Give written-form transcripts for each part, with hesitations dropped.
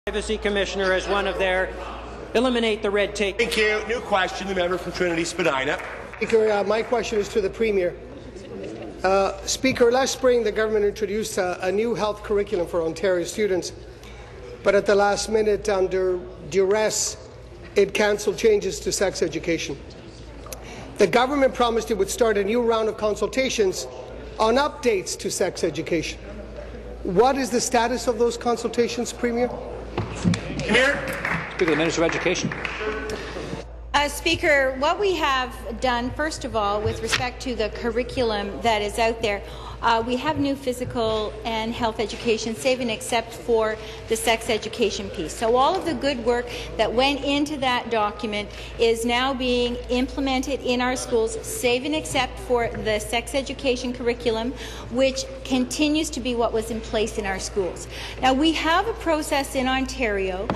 Privacy Commissioner as one of their eliminate the red tape. Thank you. New question, the member from Trinity-Spadina. Speaker, my question is to the Premier. Speaker, last spring the government introduced a new health curriculum for Ontario students, but at the last minute, under duress, it cancelled changes to sex education. The government promised it would start a new round of consultations on updates to sex education. What is the status of those consultations, Premier? Here. Speaker, the Minister of Education. Speaker, what we have done, first of all, with respect to the curriculum that is out there, we have new physical and health education, save and except for the sex education piece. So all of the good work that went into that document is now being implemented in our schools, save and except for the sex education curriculum, which continues to be what was in place in our schools. Now, we have a process in Ontario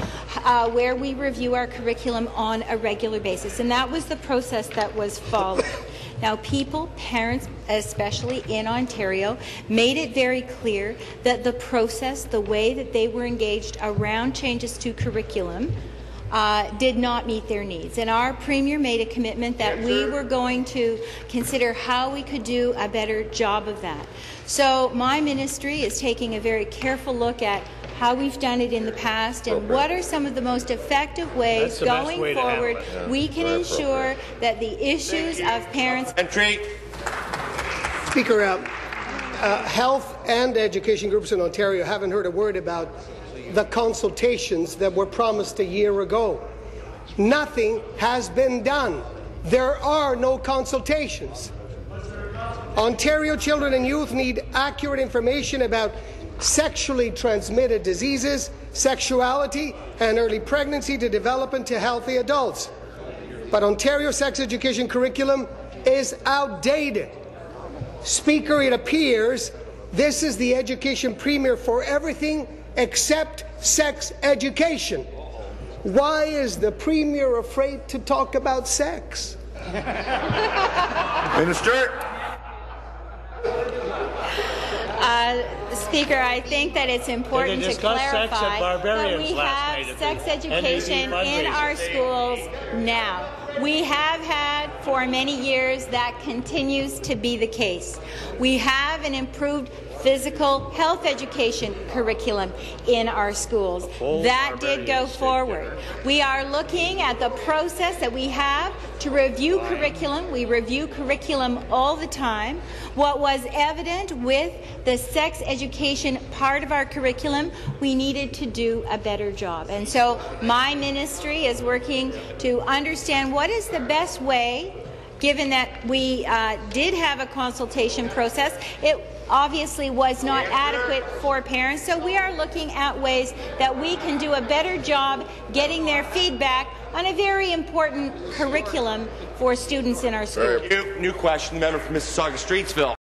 where we review our curriculum on a regular basis, and that was the process that was followed. Now, parents especially in Ontario, made it very clear that the process, the way that they were engaged around changes to curriculum, did not meet their needs. And our Premier made a commitment that we were going to consider how we could do a better job of that. So my ministry is taking a very careful look at how we've done it in the past and what are some of the most effective ways going forward we can ensure that the issues of parents. Speaker, health and education groups in Ontario haven't heard a word about the consultations that were promised a year ago. Nothing has been done. There are no consultations. Ontario children and youth need accurate information about sexually transmitted diseases, sexuality, and early pregnancy to develop into healthy adults. But Ontario's sex education curriculum is outdated. Speaker, it appears this is the education premier for everything except sex education. Why is the Premier afraid to talk about sex? Minister. Speaker, I think that it's important to clarify that we have sex education in our schools now. We have had for many years. That continues to be the case. We have an improved physical health education curriculum in our schools. That did go forward. We are looking at the process that we have to review curriculum. We review curriculum all the time. What was evident with the sex education part of our curriculum, we needed to do a better job. And so my ministry is working to understand what is the best way, given that we did have a consultation process. It obviously was not adequate for parents, so we are looking at ways that we can do a better job getting their feedback on a very important curriculum for students in our schools. New question, the member from Mississauga-Streetsville.